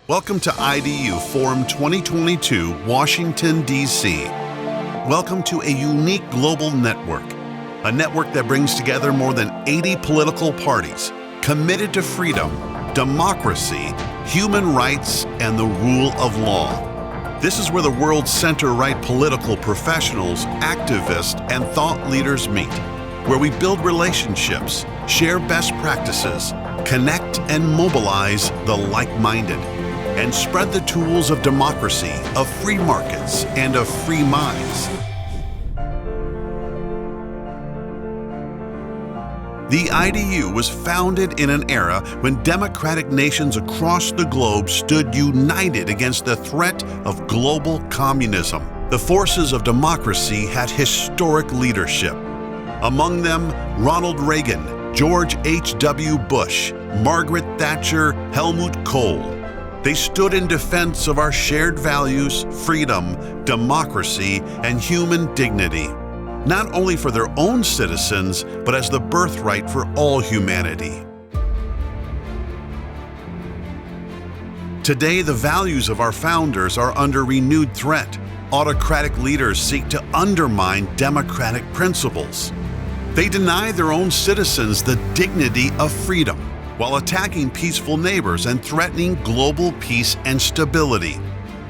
Welcome to IDU Forum 2022, Washington, D.C. Welcome to a unique global network, a network that brings together more than 80 political parties committed to freedom, democracy, human rights, and the rule of law. This is where the world's center-right political professionals, activists, and thought leaders meet, where we build relationships, share best practices, connect and mobilize the like-minded, and spread the tools of democracy, of free markets, and of free minds. The IDU was founded in an era when democratic nations across the globe stood united against the threat of global communism. The forces of democracy had historic leadership. Among them, Ronald Reagan, George H.W. Bush, Margaret Thatcher, Helmut Kohl. They stood in defense of our shared values, freedom, democracy, and human dignity, not only for their own citizens, but as the birthright for all humanity. Today, the values of our founders are under renewed threat. Autocratic leaders seek to undermine democratic principles. They deny their own citizens the dignity of freedom, while attacking peaceful neighbors and threatening global peace and stability.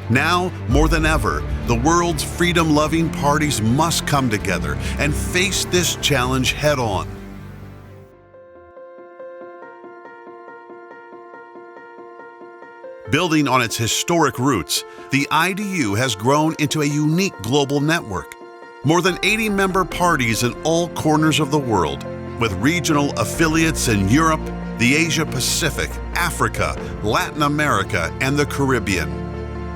Now, more than ever, the world's freedom-loving parties must come together and face this challenge head-on. Building on its historic roots, the IDU has grown into a unique global network. More than 80 member parties in all corners of the world, with regional affiliates in Europe, the Asia-Pacific, Africa, Latin America, and the Caribbean.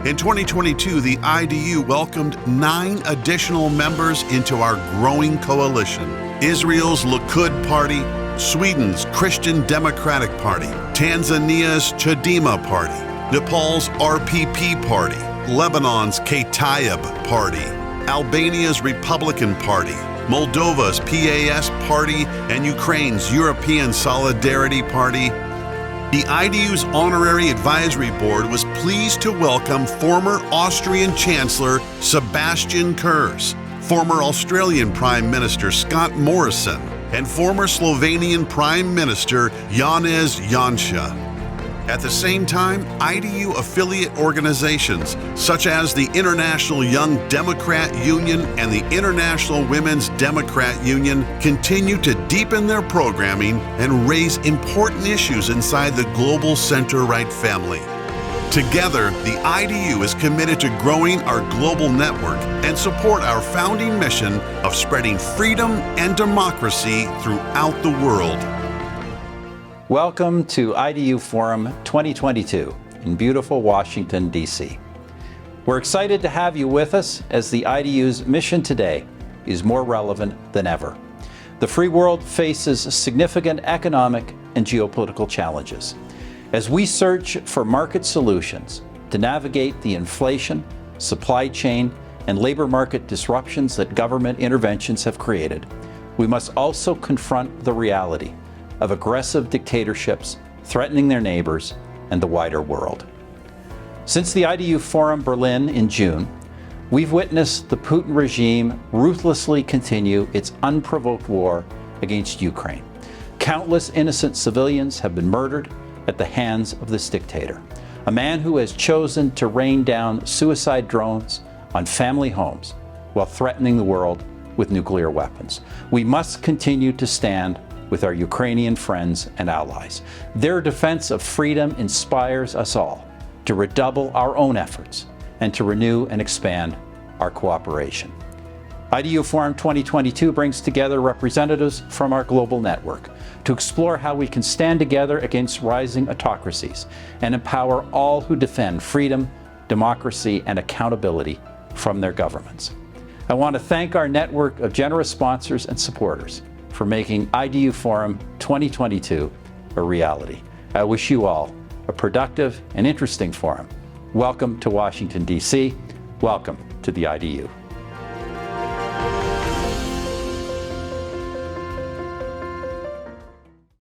In 2022, the IDU welcomed 9 additional members into our growing coalition. Israel's Likud Party, Sweden's Christian Democratic Party, Tanzania's Chadema Party, Nepal's RPP Party, Lebanon's Kataib Party, Albania's Republican Party, Moldova's PAS Party, and Ukraine's European Solidarity Party. The IDU's Honorary Advisory Board was pleased to welcome former Austrian Chancellor Sebastian Kurz, former Australian Prime Minister Scott Morrison, and former Slovenian Prime Minister Janez Janša. At the same time, IDU affiliate organizations such as the International Young Democrat Union and the International Women's Democrat Union continue to deepen their programming and raise important issues inside the global center-right family. Together, the IDU is committed to growing our global network and support our founding mission of spreading freedom and democracy throughout the world. Welcome to IDU Forum 2022 in beautiful Washington, D.C. We're excited to have you with us as the IDU's mission today is more relevant than ever. The free world faces significant economic and geopolitical challenges. As we search for market solutions to navigate the inflation, supply chain, and labor market disruptions that government interventions have created, we must also confront the reality of aggressive dictatorships threatening their neighbors and the wider world. Since the IDU Forum Berlin in June, we've witnessed the Putin regime ruthlessly continue its unprovoked war against Ukraine. Countless innocent civilians have been murdered at the hands of this dictator, a man who has chosen to rain down suicide drones on family homes while threatening the world with nuclear weapons. We must continue to stand with our Ukrainian friends and allies. Their defense of freedom inspires us all to redouble our own efforts and to renew and expand our cooperation. IDU Forum 2022 brings together representatives from our global network to explore how we can stand together against rising autocracies and empower all who defend freedom, democracy, and accountability from their governments. I want to thank our network of generous sponsors and supporters for making IDU Forum 2022 a reality. I wish you all a productive and interesting forum. Welcome to Washington, D.C. Welcome to the IDU.